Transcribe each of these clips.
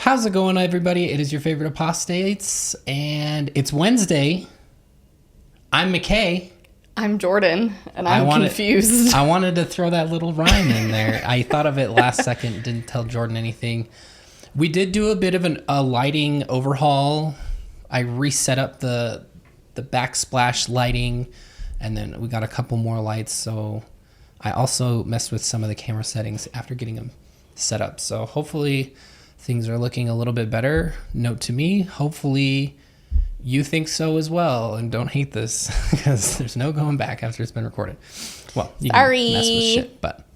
How's it going, everybody? It is your favorite apostates, and it's Wednesday. I'm McKay. I'm Jordan, and I'm confused. I wanted to throw that little rhyme in there. I thought of it last second, didn't tell Jordan anything. We did do a bit of a lighting overhaul. I reset up the backsplash lighting, and then we got a couple more lights. So I also messed with some of the camera settings after getting them set up. So hopefully things are looking a little bit better. Note to me, hopefully you think so as well and don't hate this, because there's no going back after it's been recorded. Well, you can mess with shit, but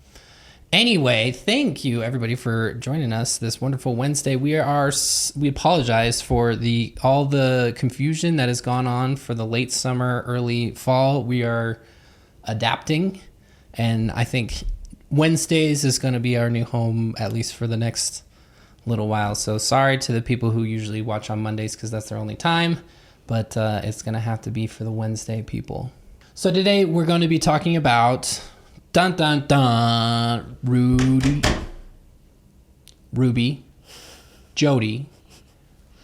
anyway, thank you everybody for joining us this wonderful Wednesday. We apologize for all the confusion that has gone on for the late summer, early fall. We are adapting, and I think Wednesdays is going to be our new home, at least for the next little while. So sorry to the people who usually watch on Mondays, because that's their only time, but it's going to have to be for the Wednesday people. So today we're going to be talking about Ruby, Jodi,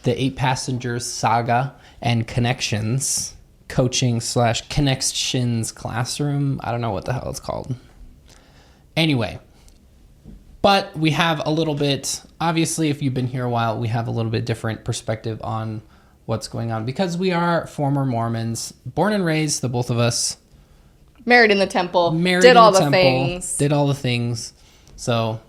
the 8 Passengers saga, and Connexions, coaching/Connexions classroom. I don't know what the hell it's called. Anyway, but we have a little bit, obviously, if you've been here a while, we have a little bit different perspective on what's going on, because we are former Mormons, born and raised, the both of us. Married in the temple. Did all the things. So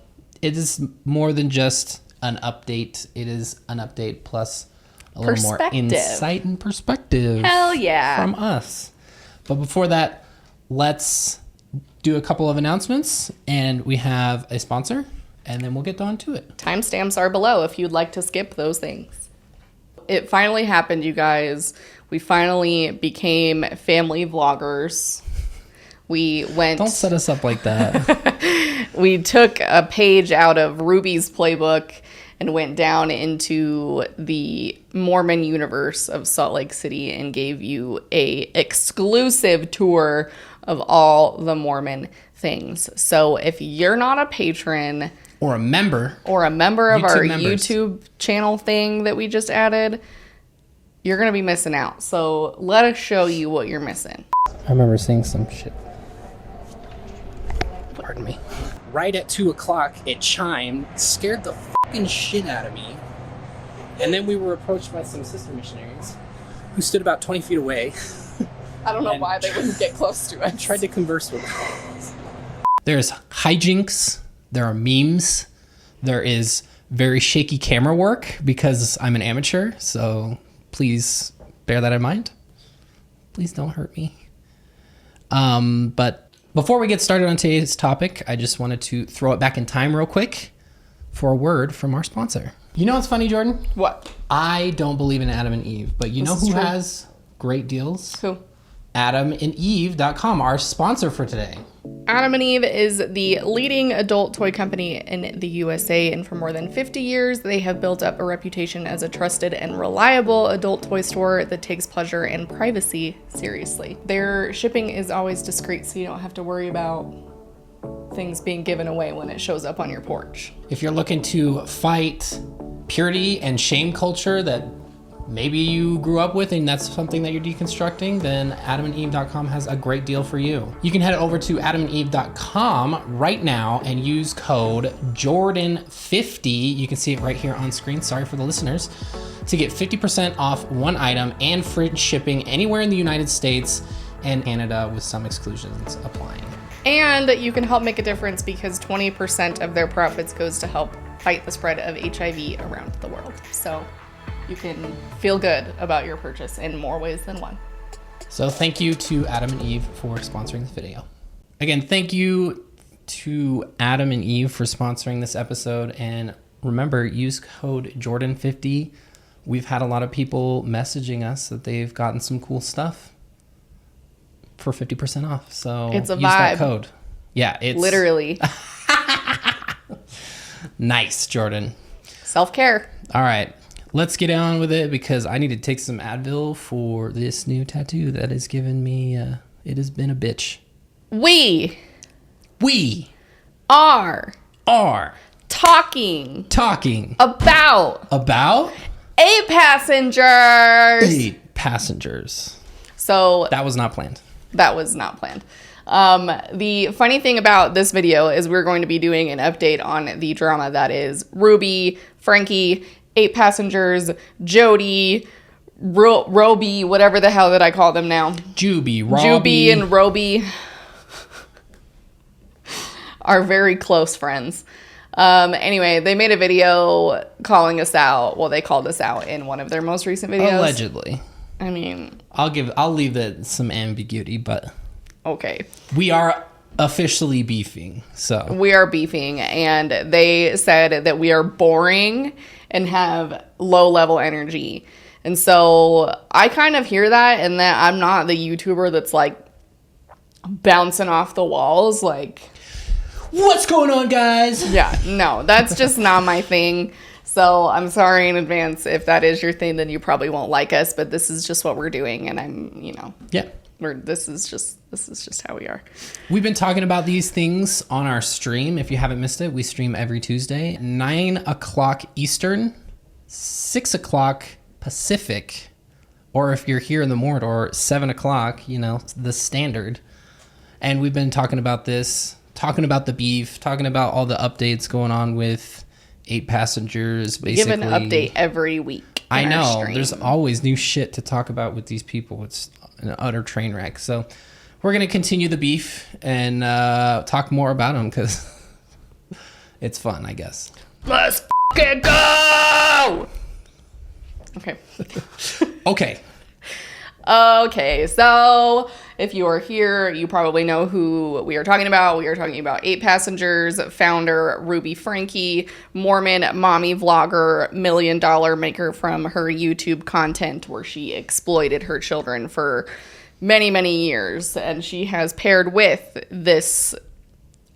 it is more than just an update. It is an update plus a little more insight and perspective. Hell yeah. From us. But before that, let's do a couple of announcements, and we have a sponsor, and then we'll get on to it. Timestamps are below if you'd like to skip those things. It finally happened, you guys. We finally became family vloggers. Don't set us up like that. We took a page out of Ruby's playbook and went down into the Mormon universe of Salt Lake City and gave you a exclusive tour of all the Mormon things. So if you're not a patron or a member of our YouTube channel thing that we just added, you're going to be missing out. So let us show you what you're missing. I remember seeing some shit. Pardon me. Right at 2:00, it chimed, scared the fucking shit out of me. And then we were approached by some sister missionaries who stood about 20 feet away. I don't know why they wouldn't get close to us. I tried to converse with them. There's hijinks. There are memes. There is very shaky camera work because I'm an amateur. So please bear that in mind. Please don't hurt me. But before we get started on today's topic, I just wanted to throw it back in time real quick for a word from our sponsor. You know what's funny, Jordan? What? I don't believe in Adam and Eve, but you know who has great deals? Who? AdamandEve.com, our sponsor for today. Adam and Eve is the leading adult toy company in the USA, and for more than 50 years, they have built up a reputation as a trusted and reliable adult toy store that takes pleasure and privacy seriously. Their shipping is always discreet, so you don't have to worry about things being given away when it shows up on your porch. If you're looking to fight purity and shame culture that maybe you grew up with and that's something that you're deconstructing, then AdamandEve.com has a great deal for you. You can head over to AdamandEve.com right now and use code Jordan50. You can see it right here on screen. Sorry for the listeners. To get 50% off one item and free shipping anywhere in the United States and Canada, with some exclusions applying. And you can help make a difference because 20% of their profits goes to help fight the spread of HIV around the world. So you can feel good about your purchase in more ways than one. So thank you to Adam and Eve for sponsoring this video. Again, thank you to Adam and Eve for sponsoring this episode. And remember, use code Jordan50. We've had a lot of people messaging us that they've gotten some cool stuff for 50% off. So it's a use vibe. That code. Yeah, it's literally. Nice, Jordan. Self-care. All right. Let's get on with it, because I need to take some Advil for this new tattoo that has given me, it has been a bitch. We are talking talking about 8 passengers. 8 passengers. So that was not planned. That was not planned. The funny thing about this video is we're going to be doing an update on the drama that is Ruby, Frankie, 8 passengers, Jodi, Roby, whatever the hell that I call them now. Juby and Roby are very close friends. Anyway, they made a video calling us out. Well, they called us out in one of their most recent videos. Allegedly. I mean, I'll leave that some ambiguity, but okay. We are officially beefing. So we are beefing, and they said that we are boring and have low level energy. And so I kind of hear that, and that I'm not the YouTuber that's like bouncing off the walls like, what's going on, guys? Yeah, no, that's just not my thing. So I'm sorry in advance if that is your thing, then you probably won't like us, but this is just what we're doing, and I'm, yeah. This is just how we are. We've been talking about these things on our stream. If you haven't missed it, we stream every Tuesday, 9 o'clock Eastern, 6 o'clock Pacific, or if you're here in the Mordor, 7 o'clock, the standard. And we've been talking about this, talking about the beef, talking about all the updates going on with 8 passengers, basically. Give an update every week. I know. There's always new shit to talk about with these people. It's an utter train wreck. So we're going to continue the beef and talk more about them because it's fun, I guess. Let's fucking go! Okay. Okay, so if you are here, you probably know who we are talking about. We are talking about 8 Passengers, founder Ruby Frankie, Mormon mommy vlogger, $1 million maker from her YouTube content where she exploited her children for many, many years. And she has paired with this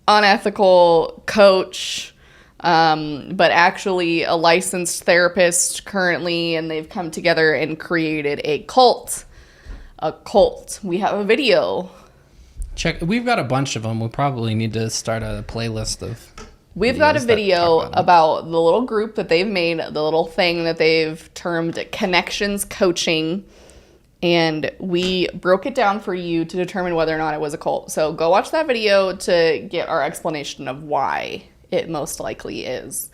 unethical coach, but actually a licensed therapist currently, and they've come together and created a cult. We have a video. We've got a bunch of them. We probably need to start a playlist of. We've got a video about the little group that they've made, the little thing that they've termed Connexions Coaching, and we broke it down for you to determine whether or not it was a cult. So go watch that video to get our explanation of why it most likely is.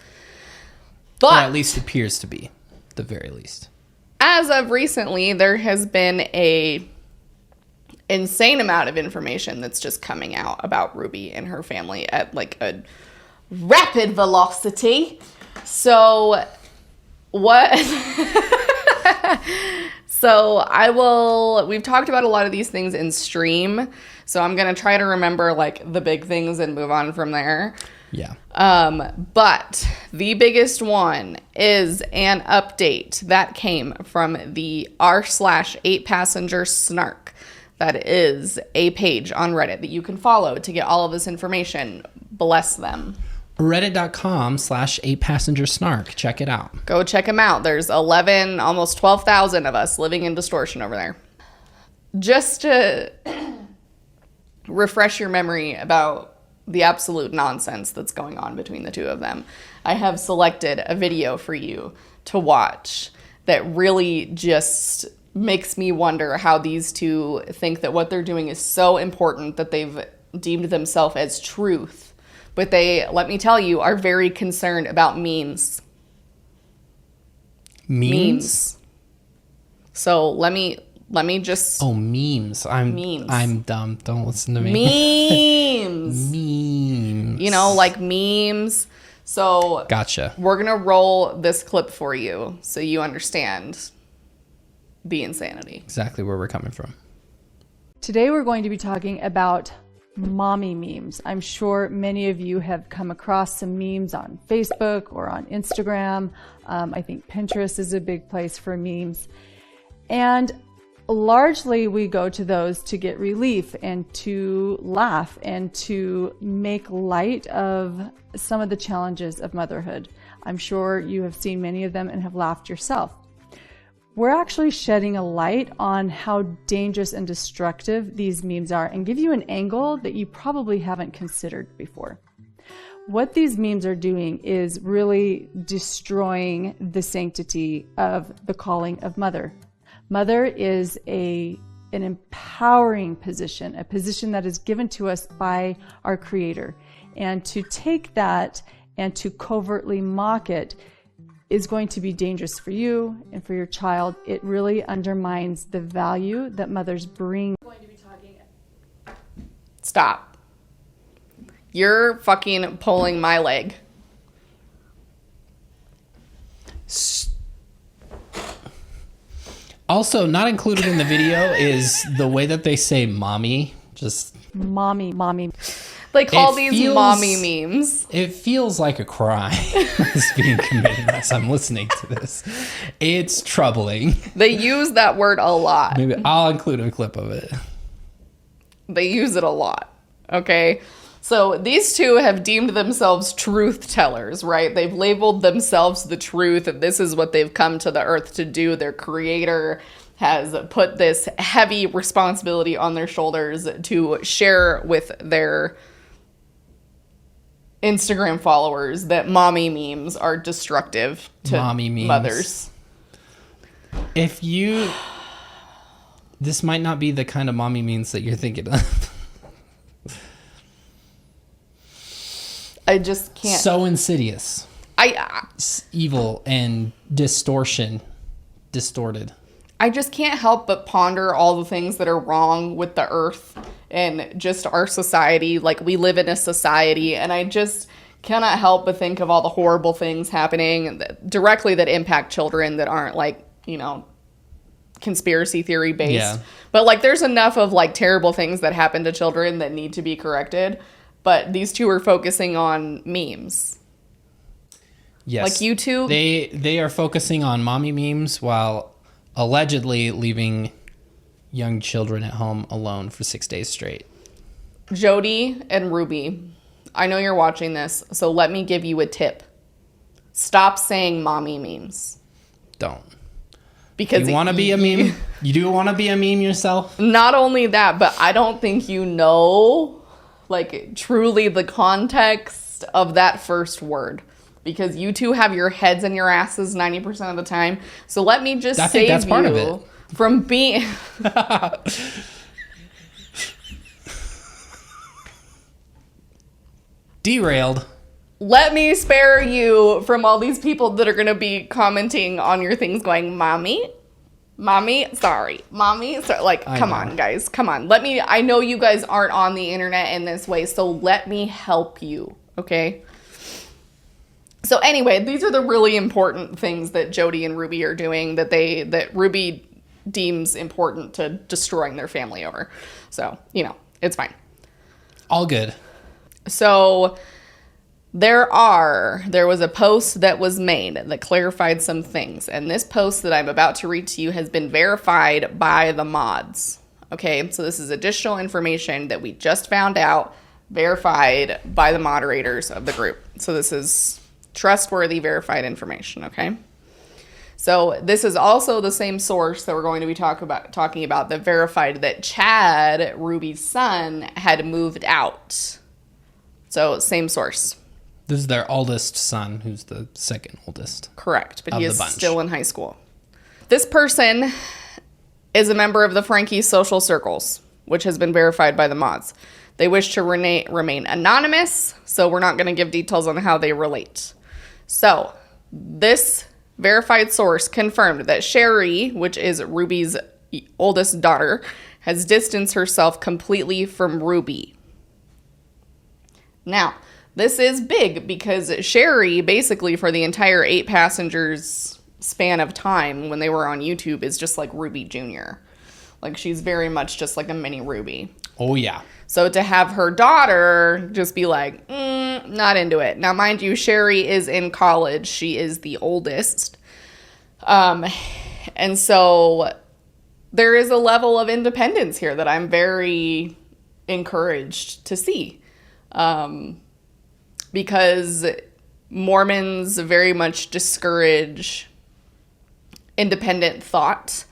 But or at least appears to be, at the very least. As of recently, there has been a insane amount of information that's just coming out about Ruby and her family at like a rapid velocity. So what? We've talked about a lot of these things in stream. So I'm going to try to remember like the big things and move on from there. Yeah. But the biggest one is an update that came from the r/8 passenger snark. That is a page on Reddit that you can follow to get all of this information. Bless them. Reddit.com/8 passenger snark. Check it out. Go check them out. There's 11, almost 12,000 of us living in distortion over there. Just to refresh your memory about the absolute nonsense that's going on between the two of them, I have selected a video for you to watch that really just makes me wonder how these two think that what they're doing is so important that they've deemed themselves as truth. But they, let me tell you, are very concerned about memes. Memes? So let me just... Oh, memes. I'm dumb. Don't listen to me. Memes. Memes. Like memes. So gotcha. We're going to roll this clip for you so you understand the insanity. Exactly where we're coming from. Today we're going to be talking about mommy memes. I'm sure many of you have come across some memes on Facebook or on Instagram. I think Pinterest is a big place for memes. And largely we go to those to get relief and to laugh and to make light of some of the challenges of motherhood. I'm sure you have seen many of them and have laughed yourself. We're actually shedding a light on how dangerous and destructive these memes are and give you an angle that you probably haven't considered before. what these memes are doing is really destroying the sanctity of the calling of mother. Mother is an empowering position, a position that is given to us by our Creator. And to take that and to covertly mock it is going to be dangerous for you and for your child. It really undermines the value that mothers bring. Stop. You're fucking pulling my leg. Also, not included in the video is the way that they say mommy. Just mommy. They call these mommy memes. It feels like a crime is being committed as I'm listening to this. It's troubling. They use that word a lot. Maybe I'll include a clip of it. They use it a lot. Okay. So these two have deemed themselves truth tellers, right? They've labeled themselves the truth, and this is what they've come to the earth to do. Their Creator has put this heavy responsibility on their shoulders to share with their Instagram followers that mommy memes are destructive to mothers. This might not be the kind of mommy memes that you're thinking of. I just can't. So insidious. It's evil and distorted. I just can't help but ponder all the things that are wrong with the earth and just our society. Like, we live in a society, and I just cannot help but think of all the horrible things happening directly that impact children that aren't, like, conspiracy theory based. Yeah. But, like, there's enough of, like, terrible things that happen to children that need to be corrected. But these two are focusing on memes. Yes. Like YouTube. They are focusing on mommy memes while allegedly leaving young children at home alone for 6 days straight. Jodi and Ruby, I know you're watching this, so let me give you a tip. Stop saying mommy memes. Don't. Because you want to be a meme? You do want to be a meme yourself? Not only that, but I don't think you know, like, truly the context of that first word. Because you two have your heads in your asses 90% of the time. So let me just save that's part you of it. From being... Derailed. Let me spare you from all these people that are going to be commenting on your things going, Mommy, sorry. Like, come on, guys. Come on. I know you guys aren't on the internet in this way, so let me help you, okay? So anyway, these are the really important things that Jodi and Ruby are doing that Ruby deems important to destroying their family over. So, it's fine. All good. So there was a post that was made that clarified some things. And this post that I'm about to read to you has been verified by the mods. Okay, so this is additional information that we just found out, verified by the moderators of the group. So this is trustworthy, verified information, okay? So this is also the same source that we're going to be talking about that verified that Chad, Ruby's son, had moved out. So same source. This is their oldest son, who's the second oldest. Correct, but he is still in high school. This person is a member of the Frankie social circles, which has been verified by the mods. They wish to remain anonymous, so we're not going to give details on how they relate. So this verified source confirmed that Sherry, which is Ruby's oldest daughter, has distanced herself completely from Ruby. Now, this is big because Sherry, basically for the entire 8 passengers span of time when they were on YouTube, is just like Ruby Jr. Like, she's very much just like a mini Ruby. Oh, yeah. So to have her daughter just be like, not into it. Now, mind you, Sherry is in college. She is the oldest. And so there is a level of independence here that I'm very encouraged to see. Because Mormons very much discourage independent thought,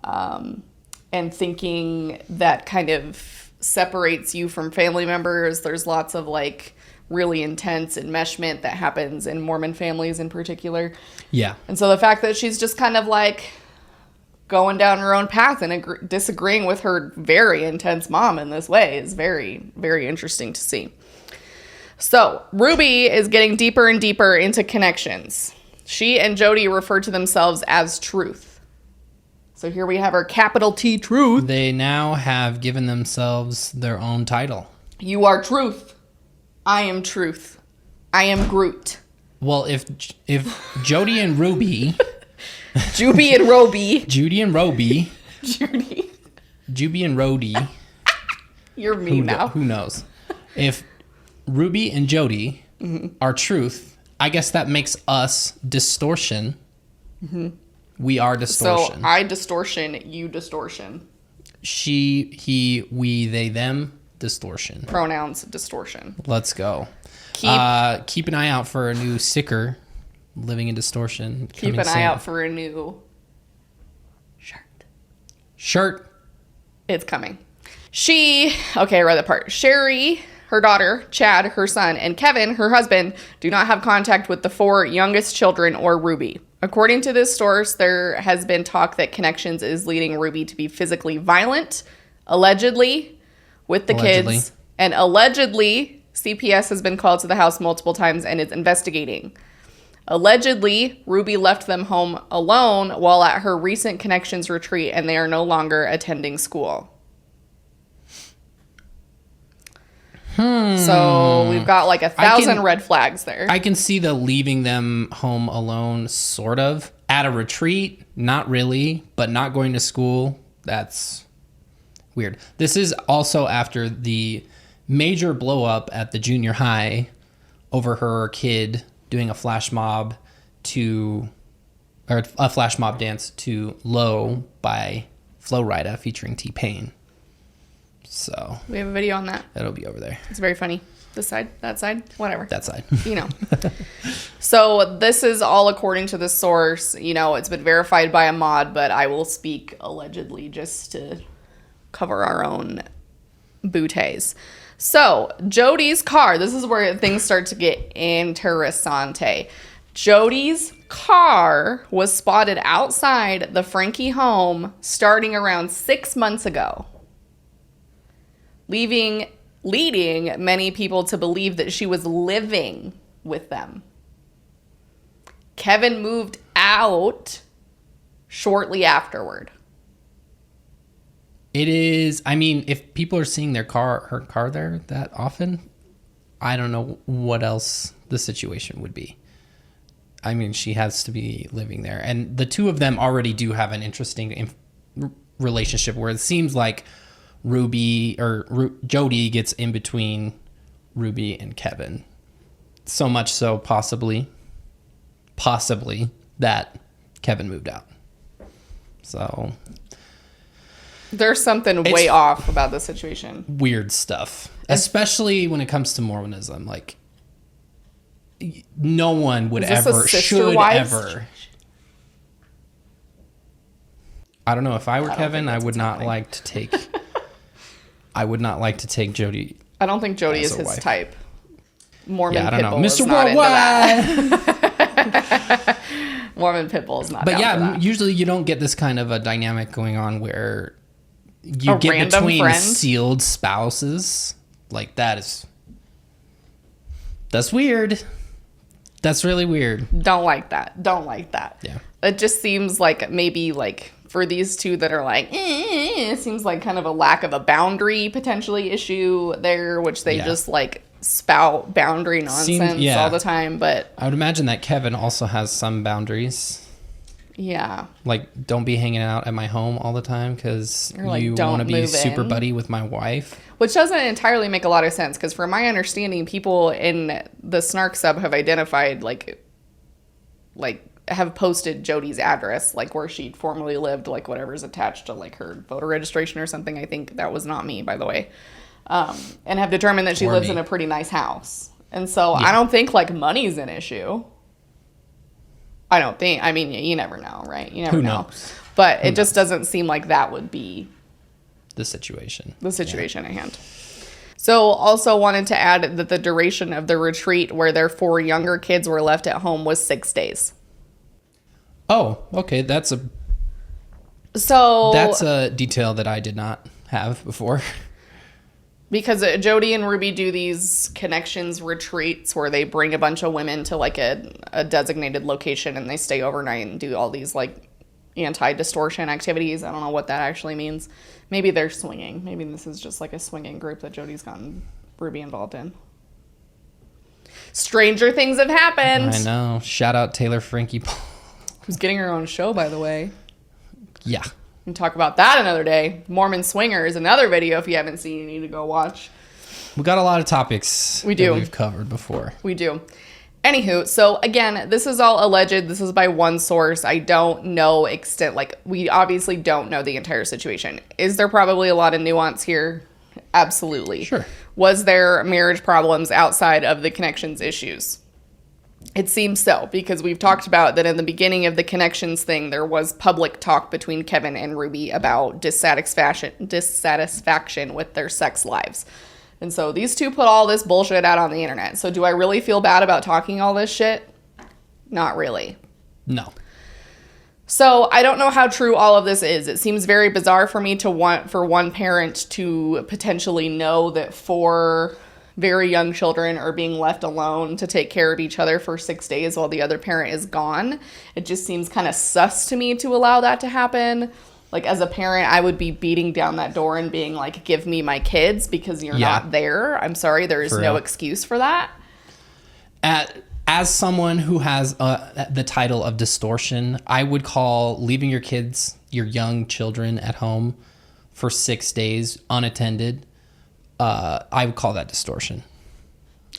and thinking that kind of separates you from family members. There's lots of, like, really intense enmeshment that happens in Mormon families in particular. Yeah. And so the fact that she's just kind of like going down her own path and disagreeing with her very intense mom in this way is very, very interesting to see. So Ruby is getting deeper and deeper into Connections. She and Jodi refer to themselves as Truth. So here we have our capital T, Truth. They now have given themselves their own title. You are Truth. I am Truth. I am Groot. Well, if Jodi and Ruby... Juby and Roby. Judy and Roby. Judy. Juby and Rody. You're me now. Who knows? If Ruby and Jodi are Truth, I guess that makes us Distortion. We are Distortion. So I Distortion, you Distortion. She, he, we, they, them, Distortion. Pronouns Distortion. Let's go. Keep an eye out for a new sticker, Living in Distortion. Keep an eye out for a new shirt. It's coming. I read that part. Sherry, her daughter, Chad, her son, and Kevin, her husband, do not have contact with the 4 youngest children or Ruby. According to this source, there has been talk that Connections is leading Ruby to be physically violent, allegedly, with the kids. And allegedly, CPS has been called to the house multiple times and is investigating. Allegedly, Ruby left them home alone while at her recent Connections retreat, and they are no longer attending school. So we've got like 1,000 red flags there. I can see the leaving them home alone, sort of. At a retreat, not really, but not going to school, that's weird. This is also after the major blow up at the junior high over her kid doing a flash mob dance to Low by Flo Rida featuring T-Pain. So we have a video on that. That'll be over there. It's very funny. This side, that side, whatever. That side. You know. So this is all according to the source. You know, it's been verified by a mod, but I will speak allegedly just to cover our own booties. So Jodi's car, this is where things start to get interessante. Jodi's car was spotted outside the Frankie home starting around 6 months ago, leading many people to believe that she was living with them. Kevin moved out shortly afterward. It is, I mean, if people are seeing her car there that often, I don't know what else the situation would be. I mean, she has to be living there. And the two of them already do have an interesting relationship where it seems like Jodi gets in between Ruby and Kevin. So much so, possibly that Kevin moved out. So there's something way off about this situation. Weird stuff, especially when it comes to Mormonism. Like, no one would should ever. I don't know. If I were Kevin, I would not like to take. I would not like to take Jodi. I don't think Jodi is his wife. Type. Mormon Pitbull Mr. Worldwide. Mormon Pitbull is not. But down for that. Usually you don't get this kind of a dynamic going on where you get between sealed spouses. Like that's weird. That's really weird. Don't like that. Yeah. It just seems like maybe like for these two that are like, it seems like kind of a lack of a boundary potentially issue there, which they just like spout boundary nonsense all the time. But I would imagine that Kevin also has some boundaries. Yeah. Like, don't be hanging out at my home all the time because you want to be super buddy with my wife. Which doesn't entirely make a lot of sense because from my understanding, people in the Snark sub have identified like have posted Jodi's address, like where she formerly lived, like whatever's attached to like her voter registration or something. I think that was not me, by the way. And have determined that she lives in a pretty nice house. And so I don't think like money's an issue. I don't think. I mean, you never know, right? You never know. But it just doesn't seem like that would be the situation. At hand. So also wanted to add that the duration of the retreat where their 4 younger kids were left at home was 6 days. Oh, okay. That's a detail that I did not have before. Because Jodi and Ruby do these Connexions retreats where they bring a bunch of women to like a designated location and they stay overnight and do all these like anti-distortion activities. I don't know what that actually means. Maybe they're swinging. Maybe this is just like a swinging group that Jodi's gotten Ruby involved in. Stranger things have happened. I know. Shout out Taylor Frankie Paul. Who's getting her own show, by the way. Yeah. We can talk about that another day. Mormon Swingers, another video if you haven't seen, you need to go watch. We got a lot of topics we do. that we've covered before. We do. Anywho, so again, this is all alleged. This is by one source. I don't know extent, like, we obviously don't know the entire situation. Is there probably a lot of nuance here? Absolutely. Sure. Was there marriage problems outside of the Connexions issues? It seems so, because we've talked about that in the beginning of the Connexions thing, there was public talk between Kevin and Ruby about dissatisfaction with their sex lives. And so these two put all this bullshit out on the internet. So do I really feel bad about talking all this shit? Not really. No. So I don't know how true all of this is. It seems very bizarre for me to want for one parent to potentially know that 4 very young children are being left alone to take care of each other for 6 days while the other parent is gone. It just seems kind of sus to me to allow that to happen. Like, as a parent, I would be beating down that door and being like, give me my kids because you're not there. I'm sorry, there is no excuse for that. As someone who has the title of distortion, I would call leaving your kids, your young children at home for 6 days unattended, I would call that distortion.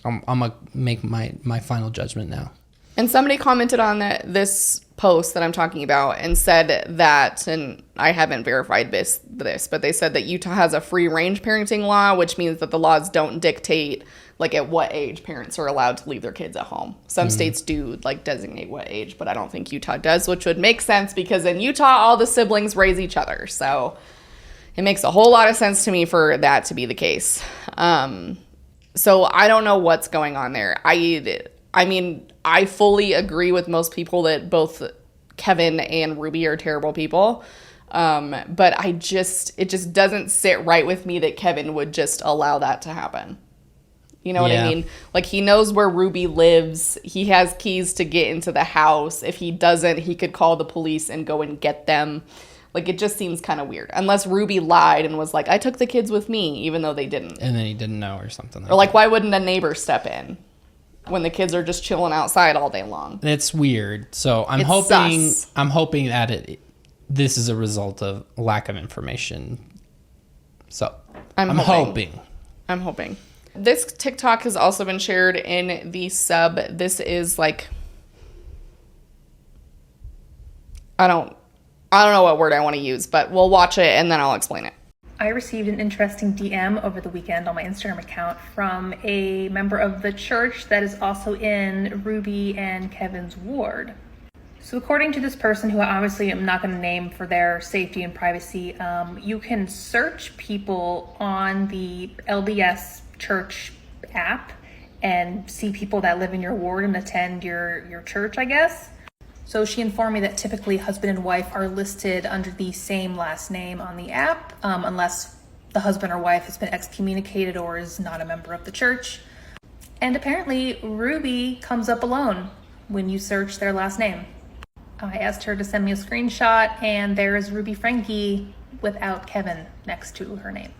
I'm going to make my final judgment now. And somebody commented on this post that I'm talking about and said that, and I haven't verified this, but they said that Utah has a free range parenting law, which means that the laws don't dictate like at what age parents are allowed to leave their kids at home. Some states do like designate what age, but I don't think Utah does, which would make sense because in Utah, all the siblings raise each other. So it makes a whole lot of sense to me for that to be the case. So I don't know what's going on there. I mean, I fully agree with most people that both Kevin and Ruby are terrible people. But it just doesn't sit right with me that Kevin would just allow that to happen. You know what I mean? Like, he knows where Ruby lives. He has keys to get into the house. If he doesn't, he could call the police and go and get them. Like, it just seems kind of weird. Unless Ruby lied and was like, I took the kids with me, even though they didn't. And then he didn't know or something. Or like, why wouldn't a neighbor step in when the kids are just chilling outside all day long? It's weird. So I'm hoping that this is a result of lack of information. So I'm hoping. This TikTok has also been shared in the sub. This is like, I don't know what word I want to use, but we'll watch it and then I'll explain it. I received an interesting DM over the weekend on my Instagram account from a member of the church that is also in Ruby and Kevin's ward. So according to this person, who I obviously am not going to name for their safety and privacy, you can search people on the LDS church app and see people that live in your ward and attend your church, I guess. So she informed me that typically husband and wife are listed under the same last name on the app, unless the husband or wife has been excommunicated or is not a member of the church. And apparently Ruby comes up alone when you search their last name. I asked her to send me a screenshot, and there is Ruby Frankie without Kevin next to her name.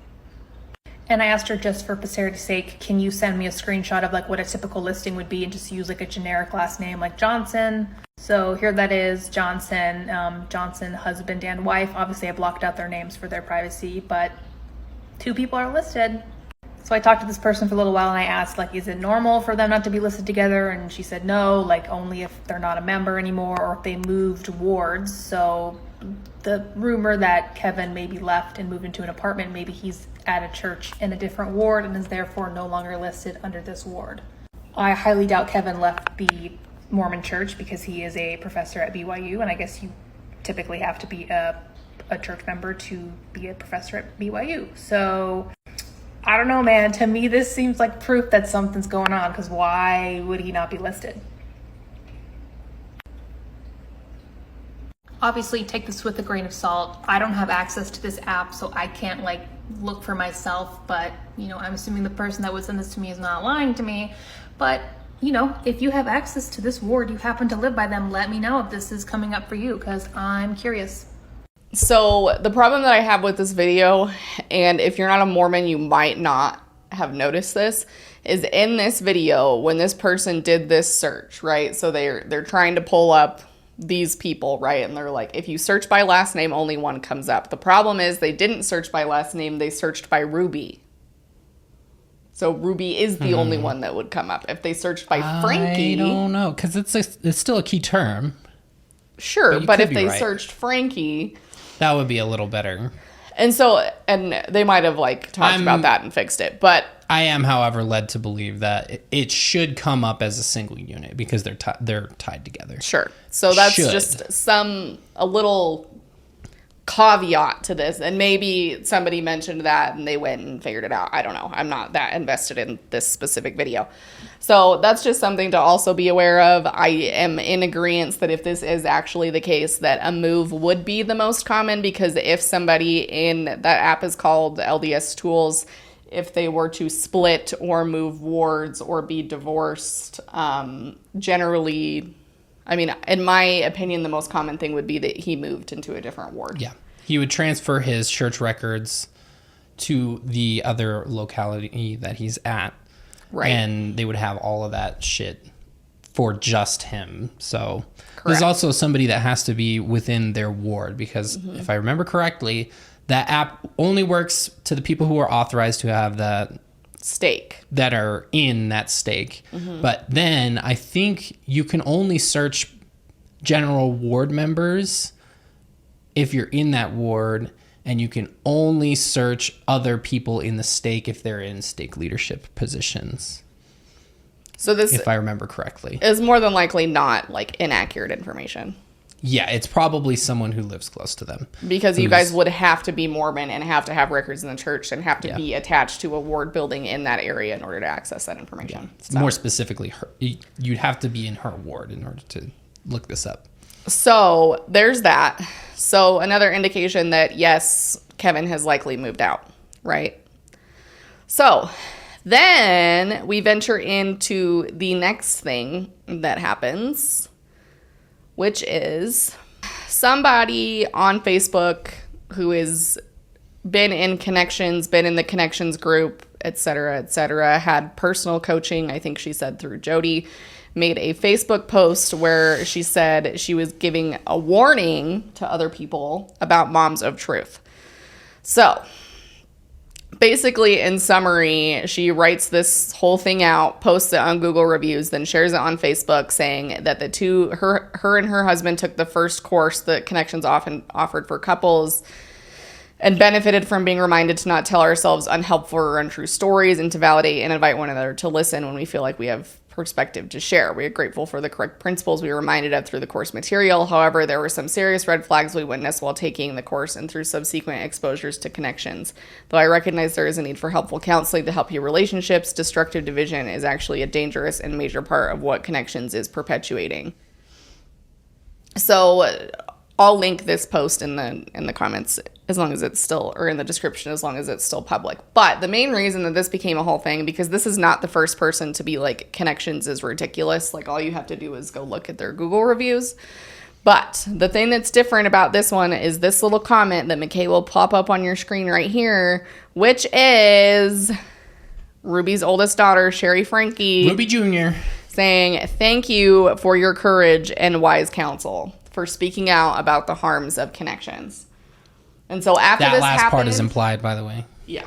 And I asked her, just for posterity's sake, can you send me a screenshot of like what a typical listing would be and just use like a generic last name like Johnson. So here that is, Johnson, husband and wife. Obviously I blocked out their names for their privacy, but 2 people are listed. So I talked to this person for a little while and I asked, like, is it normal for them not to be listed together? And she said no, like only if they're not a member anymore or if they moved wards. So the rumor that Kevin maybe left and moved into an apartment, maybe he's at a church in a different ward and is therefore no longer listed under this ward. I highly doubt Kevin left the Mormon church because he is a professor at BYU, and I guess you typically have to be a church member to be a professor at BYU. So I don't know, man. To me, this seems like proof that something's going on, because why would he not be listed? Obviously, take this with a grain of salt. I don't have access to this app, so I can't like look for myself, but you know, I'm assuming the person that would send this to me is not lying to me. But you know, if you have access to this ward, you happen to live by them, let me know if this is coming up for you, because I'm curious. So the problem that I have with this video, and if you're not a Mormon, you might not have noticed this, is in this video, when this person did this search, right? So they're trying to pull up these people, right? And they're like, if you search by last name, only one comes up. The problem is they didn't search by last name, they searched by Ruby. So Ruby is the only one that would come up. If they searched by Frankie... I don't know, because it's still a key term. Sure, but if they right. searched Frankie... That would be a little better. And so, and they might have like talked about that and fixed it, but... I am, however, led to believe that it should come up as a single unit because they're tied together. Sure. So that's just a little caveat to this. And maybe somebody mentioned that and they went and figured it out. I don't know. I'm not that invested in this specific video. So that's just something to also be aware of. I am in agreement that if this is actually the case, that a move would be the most common, because if somebody in that app is called LDS Tools, if they were to split or move wards or be divorced, generally, I mean, in my opinion, the most common thing would be that he moved into a different ward. Yeah. He would transfer his church records to the other locality that he's at. Right. And they would have all of that shit for just him. So there's also somebody that has to be within their ward, because if I remember correctly, that app only works to the people who are authorized to have that stake, that are in that stake. But then I think you can only search general ward members if you're in that ward, and you can only search other people in the stake if they're in stake leadership positions. So this, if I remember correctly, is more than likely not like inaccurate information. Yeah, it's probably someone who lives close to them. Because you guys would have to be Mormon and have to have records in the church and have to be attached to a ward building in that area in order to access that information. Yeah. So. More specifically, you'd have to be in her ward in order to look this up. So there's that. So another indication that, yes, Kevin has likely moved out, right? So then we venture into the next thing that happens, which is somebody on Facebook who has been in Connections, been in the Connections group, et cetera, had personal coaching, I think she said through Jodi, made a Facebook post where she said she was giving a warning to other people about Moms of Truth. So basically, in summary, she writes this whole thing out, posts it on Google Reviews, then shares it on Facebook, saying that her and her husband took the first course that Connections often offered for couples and benefited from being reminded to not tell ourselves unhelpful or untrue stories, and to validate and invite one another to listen when we feel like we have perspective to share. We are grateful for the correct principles we were reminded of through the course material. However, there were some serious red flags we witnessed while taking the course and through subsequent exposures to Connections. Though I recognize there is a need for helpful counseling to help your relationships, destructive division is actually a dangerous and major part of what Connections is perpetuating. So I'll link this post in the comments as long as it's still, or in the description as long as it's still public. But the main reason that this became a whole thing, because this is not the first person to be like, Connections is ridiculous. Like, all you have to do is go look at their Google reviews. But the thing that's different about this one is this little comment that McKay will pop up on your screen right here, which is Ruby's oldest daughter, Sherry Frankie. Ruby Jr. saying, "Thank you for your courage and wise counsel for speaking out about the harms of Connections." And so after that this last happened, part is implied, by the way. Yeah.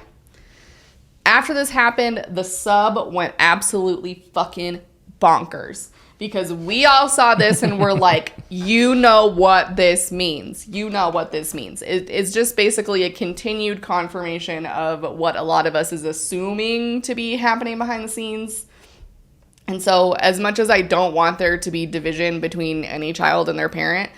After this happened, the sub went absolutely fucking bonkers, because we all saw this and we're like, you know what this means. You know what this means. It's just basically a continued confirmation of what a lot of us is assuming to be happening behind the scenes. And so as much as I don't want there to be division between any child and their parent,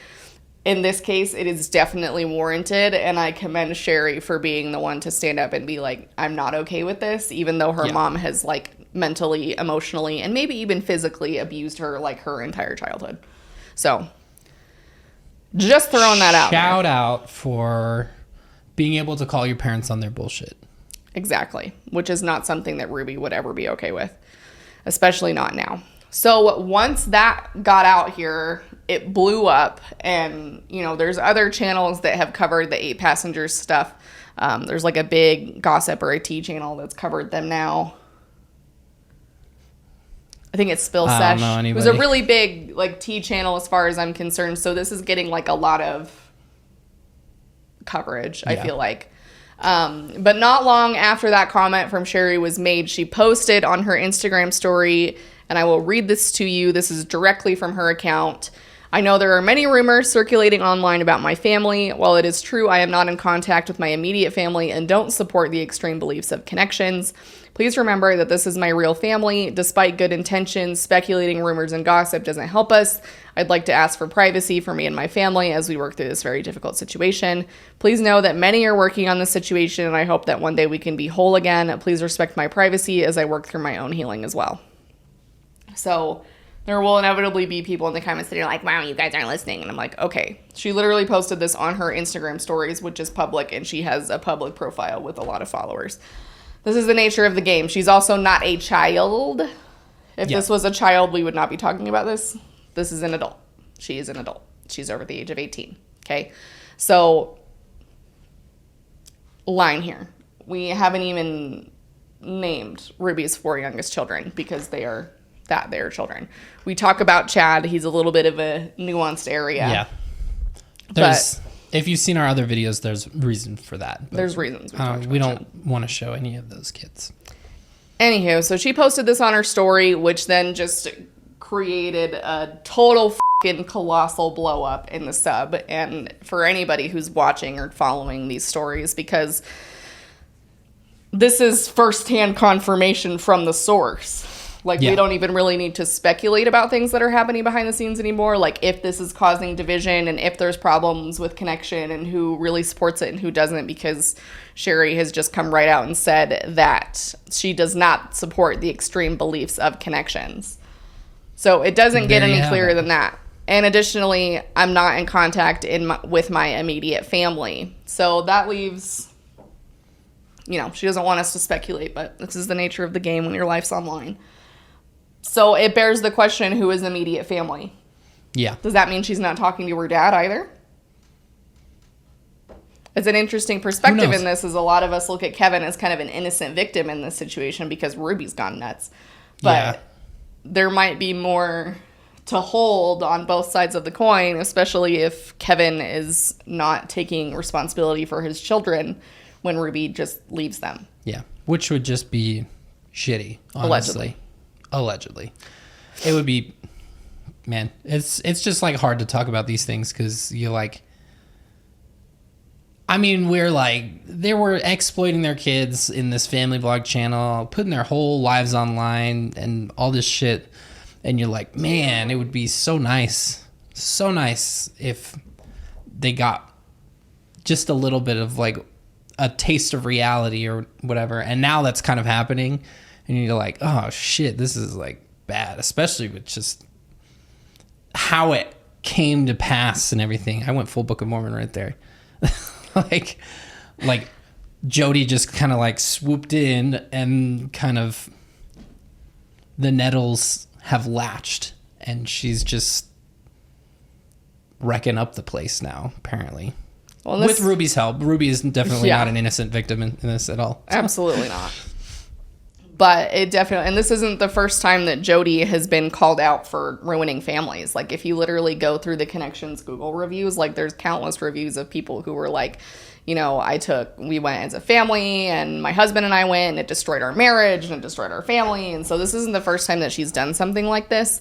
in this case, it is definitely warranted, and I commend Sherry for being the one to stand up and be like, I'm not okay with this, even though her mom has, like, mentally, emotionally, and maybe even physically abused her, like, her entire childhood. So, just throwing that out. Shout out for being able to call your parents on their bullshit. Exactly, which is not something that Ruby would ever be okay with, especially not now. So once that got out here, it blew up, and, you know, there's other channels that have covered the 8 passengers stuff. There's like a big gossip or a tea channel that's covered them now. I think it's Spill I Sesh. don't know It was a really big, like, tea channel as far as I'm concerned. So this is getting, like, a lot of coverage, I feel like. But not long after that comment from Sherry was made, she posted on her Instagram story, and I will read this to you. This is directly from her account. I know there are many rumors circulating online about my family. While it is true I am not in contact with my immediate family and don't support the extreme beliefs of Connexions, please remember that this is my real family. Despite good intentions, speculating rumors and gossip doesn't help us. I'd like to ask for privacy for me and my family as we work through this very difficult situation. Please know that many are working on this situation, and I hope that one day we can be whole again. Please respect my privacy as I work through my own healing as well. So there will inevitably be people in the comments that are like, wow, you guys aren't listening. And I'm like, okay. She literally posted this on her Instagram stories, which is public, and she has a public profile with a lot of followers. This is the nature of the game. She's also not a child. If this was a child, we would not be talking about this. This is an adult. She is an adult. She's over the age of 18. Okay? So, line here. We haven't even named Ruby's 4 youngest children because they are children. We talk about Chad. He's a little bit of a nuanced area. Yeah. If you've seen our other videos, there's reason for that. There's reasons. We don't want to show any of those kids. Anywho, so she posted this on her story, which then just created a total fucking colossal blow up in the sub. And for anybody who's watching or following these stories, because this is firsthand confirmation from the source. Like, we don't even really need to speculate about things that are happening behind the scenes anymore. Like, if this is causing division and if there's problems with Connection and who really supports it and who doesn't, because Sherry has just come right out and said that she does not support the extreme beliefs of Connexions. So it doesn't get any clearer than that. And additionally, I'm not in contact with my immediate family. So that leaves, you know, she doesn't want us to speculate, but this is the nature of the game when your life's online. So it bears the question, who is immediate family? Yeah. Does that mean she's not talking to her dad either? It's an interesting perspective in this, as a lot of us look at Kevin as kind of an innocent victim in this situation because Ruby's gone nuts. But there might be more to hold on both sides of the coin, especially if Kevin is not taking responsibility for his children when Ruby just leaves them. Yeah. Which would just be shitty, honestly. Allegedly. It would be, man, it's just like hard to talk about these things because you're like, I mean, we're like, they were exploiting their kids in this family blog channel, putting their whole lives online and all this shit. And you're like, man, it would be so nice if they got just a little bit of like a taste of reality or whatever. And now that's kind of happening. And you're like, oh, shit, this is, like, bad. Especially with just how it came to pass and everything. I went full Book of Mormon right there. like Jodi just kind of, like, swooped in and kind of the nettles have latched. And she's just wrecking up the place now, apparently. Well, with Ruby's help. Ruby is definitely not an innocent victim in this at all. Absolutely not. But it definitely, and this isn't the first time that Jodi has been called out for ruining families. Like, if you literally go through the Connexions Google reviews, like, there's countless reviews of people who were like, you know, we went as a family, and my husband and I went, and it destroyed our marriage, and it destroyed our family. And so this isn't the first time that she's done something like this.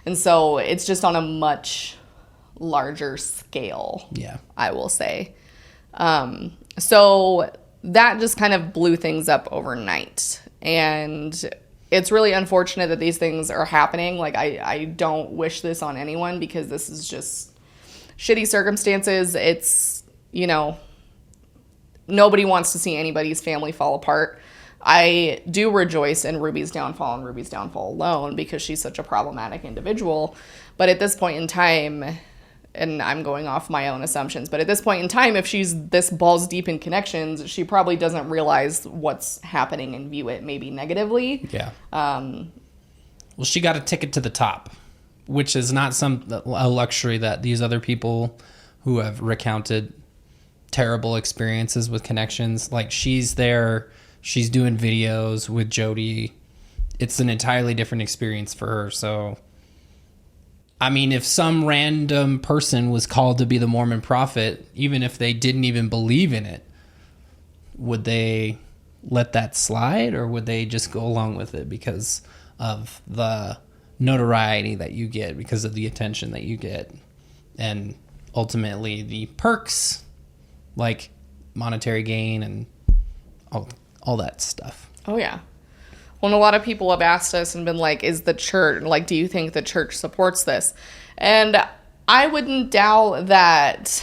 And so it's just on a much larger scale, I will say. So that just kind of blew things up overnight. And it's really unfortunate that these things are happening. Like, I don't wish this on anyone because this is just shitty circumstances. It's, you know, nobody wants to see anybody's family fall apart. I do rejoice in Ruby's downfall and Ruby's downfall alone because she's such a problematic individual. But at this point in time, and I'm going off my own assumptions, but at this point in time, if she's this balls deep in Connections, she probably doesn't realize what's happening and view it maybe negatively. Yeah. Well, she got a ticket to the top, which is not a luxury that these other people who have recounted terrible experiences with Connections, like she's there, she's doing videos with Jodi. It's an entirely different experience for her. So, I mean, if some random person was called to be the Mormon prophet, even if they didn't even believe in it, would they let that slide, or would they just go along with it because of the notoriety that you get, because of the attention that you get, and ultimately the perks like monetary gain and all that stuff? Oh, yeah. Well, and a lot of people have asked us and been like, is the church, like, do you think the church supports this? And I wouldn't doubt that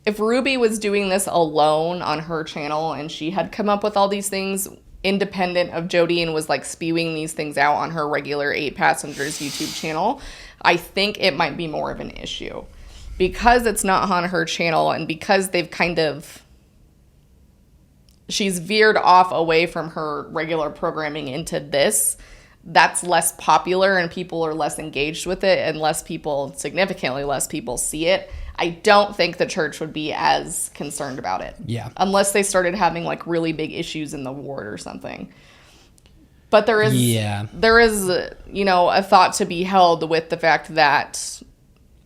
if Ruby was doing this alone on her channel and she had come up with all these things independent of Jodi and was like spewing these things out on her regular 8 Passengers YouTube channel, I think it might be more of an issue. Because it's not on her channel and because they've she's veered off away from her regular programming into this, that's less popular and people are less engaged with it and significantly less people see it. I don't think the church would be as concerned about it. Yeah. Unless they started having like really big issues in the ward or something. But there is, you know, a thought to be held with the fact that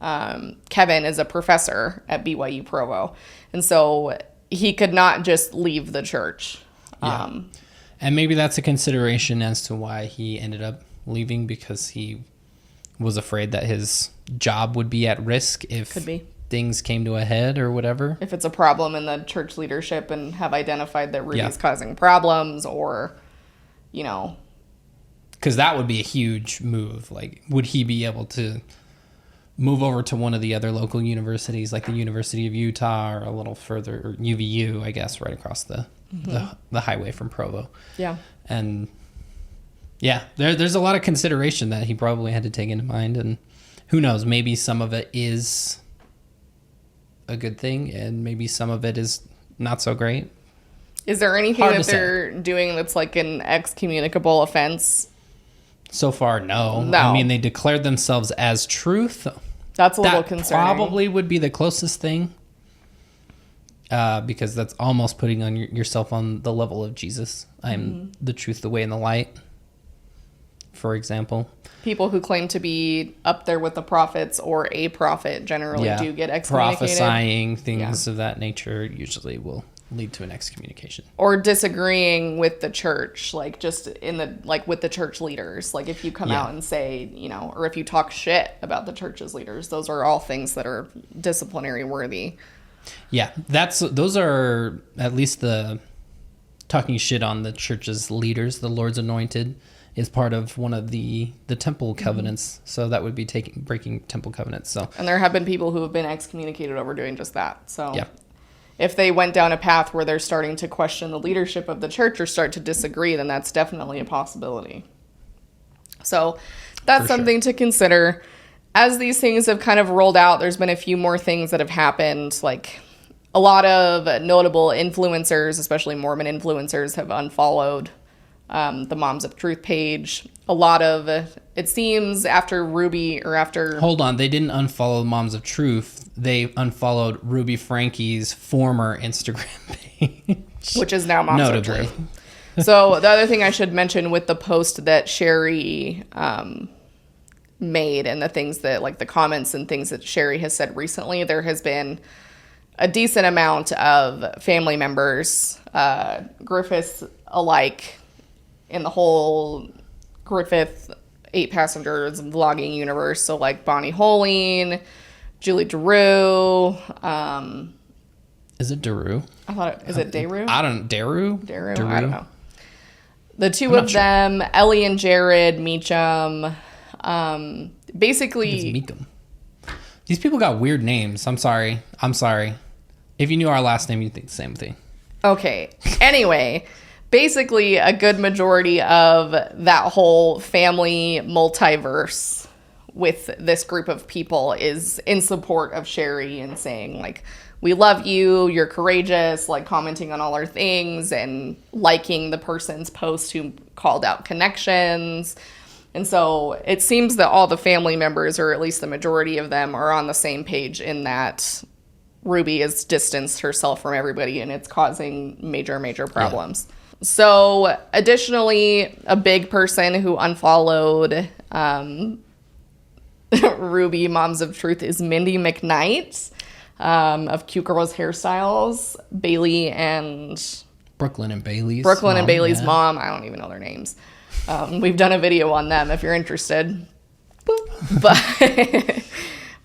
Kevin is a professor at BYU Provo. And so he could not just leave the church. Yeah. And maybe that's a consideration as to why he ended up leaving, because he was afraid that his job would be at risk if things came to a head or whatever. If it's a problem in the church leadership and have identified that Ruby's causing problems, or, you know. Because that would be a huge move. Like, would he be able to move over to one of the other local universities, like the University of Utah, or a little further, or UVU, I guess, right across the highway from Provo. Yeah. And yeah, there's a lot of consideration that he probably had to take into mind, and who knows, maybe some of it is a good thing and maybe some of it is not so great. Is there anything that they're doing that's like an excommunicable offense? So far, no. I mean, they declared themselves as truth. That's a little concerning. Probably would be the closest thing, because that's almost putting on yourself on the level of Jesus. I'm the truth, the way, and the light, for example. People who claim to be up there with the prophets or a prophet generally do get excommunicated. Prophesying things of that nature usually will lead to an excommunication. Or disagreeing with the church, like just in the, like with the church leaders. Like if you come out and say, you know, or if you talk shit about the church's leaders, those are all things that are disciplinary worthy. Yeah, those are at least the talking shit on the church's leaders, the Lord's anointed, is part of one of the temple covenants. So that would be breaking temple covenants. So, and there have been people who have been excommunicated over doing just that. So if they went down a path where they're starting to question the leadership of the church or start to disagree, then that's definitely a possibility. So that's something to consider. As these things have kind of rolled out, there's been a few more things that have happened. Like a lot of notable influencers, especially Mormon influencers, have unfollowed the Moms of Truth page. A lot of, it seems, after Ruby, or after... Hold on, they didn't unfollow Moms of Truth. They unfollowed Ruby Frankie's former Instagram page. Which is now Moms of Truth. So the other thing I should mention with the post that Sherry made, and the things that, like the comments and things that Sherry has said recently, there has been a decent amount of family members, Griffiths alike, in the whole Griffith 8 Passengers vlogging universe. So like Bonnie Holing, Julie Daru. Is it Daru? I thought is it Daru? Daru? I don't know. The two of them, Ellie and Jared Meacham. Basically, Meacham. These people got weird names. I'm sorry. If you knew our last name, you'd think the same thing. Okay. Anyway, basically a good majority of that whole family multiverse with this group of people is in support of Sherry and saying, like, we love you, you're courageous, like commenting on all our things and liking the person's post who called out Connexions. And so it seems that all the family members, or at least the majority of them, are on the same page in that Ruby has distanced herself from everybody and it's causing major problems. Yeah. So additionally, a big person who unfollowed Ruby Moms of Truth is Mindy McKnight of Cute Girls Hairstyles, Bailey and Brooklyn and Bailey's mom. I don't even know their names. We've done a video on them if you're interested.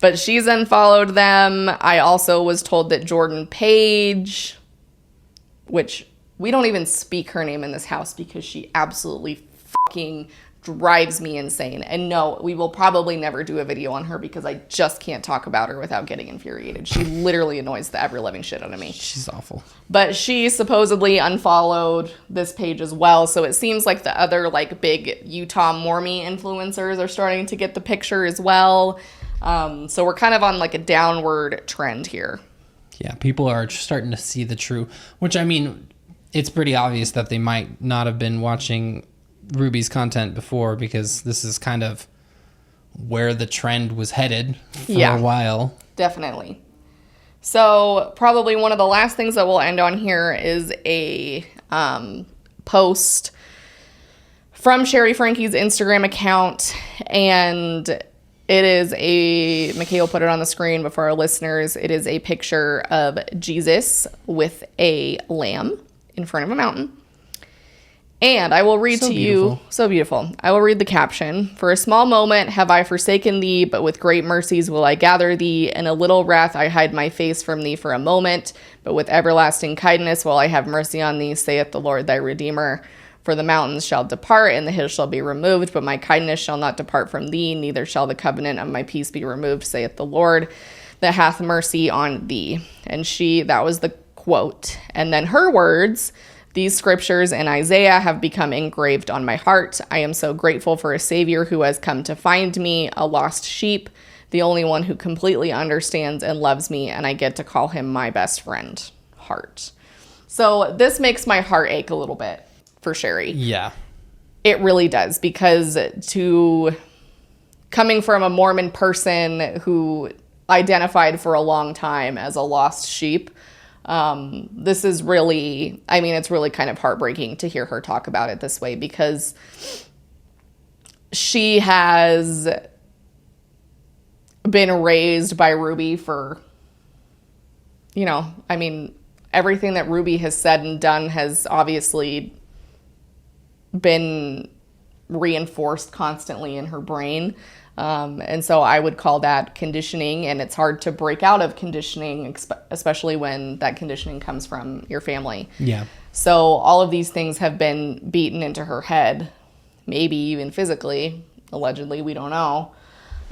But she's unfollowed them. I also was told that Jordan Page, which we don't even speak her name in this house because she absolutely fucking drives me insane. And no, we will probably never do a video on her because I just can't talk about her without getting infuriated. She literally annoys the ever-living shit out of me. She's awful. But she supposedly unfollowed this page as well. So it seems like the other like big Utah Mormon influencers are starting to get the picture as well. So we're kind of on like a downward trend here. Yeah, people are starting to see the true, which I mean, it's pretty obvious that they might not have been watching Ruby's content before because this is kind of where the trend was headed for a while. Definitely. So probably one of the last things that we'll end on here is a post from Sherry Frankie's Instagram account, and it is McKay will put it on the screen, but for our listeners, it is a picture of Jesus with a lamb in front of a mountain. And I will read you, so beautiful. I will read the caption. For a small moment have I forsaken thee, but with great mercies will I gather thee. In a little wrath I hide my face from thee for a moment, but with everlasting kindness will I have mercy on thee, saith the Lord thy Redeemer. For the mountains shall depart, and the hills shall be removed, but my kindness shall not depart from thee, neither shall the covenant of my peace be removed, saith the Lord that hath mercy on thee. And that was the quote. And then her words: these scriptures in Isaiah have become engraved on my heart. I am so grateful for a Savior who has come to find me, a lost sheep, the only one who completely understands and loves me, and I get to call him my best friend. Heart. So this makes my heart ache a little bit for Sherry. Yeah. It really does, because coming from a Mormon person who identified for a long time as a lost sheep, this is really, I mean, it's really kind of heartbreaking to hear her talk about it this way, because she has been raised by Ruby for, I mean, everything that Ruby has said and done has obviously been reinforced constantly in her brain. And so I would call that conditioning, and it's hard to break out of conditioning, especially when that conditioning comes from your family. Yeah. So all of these things have been beaten into her head, maybe even physically, allegedly, we don't know.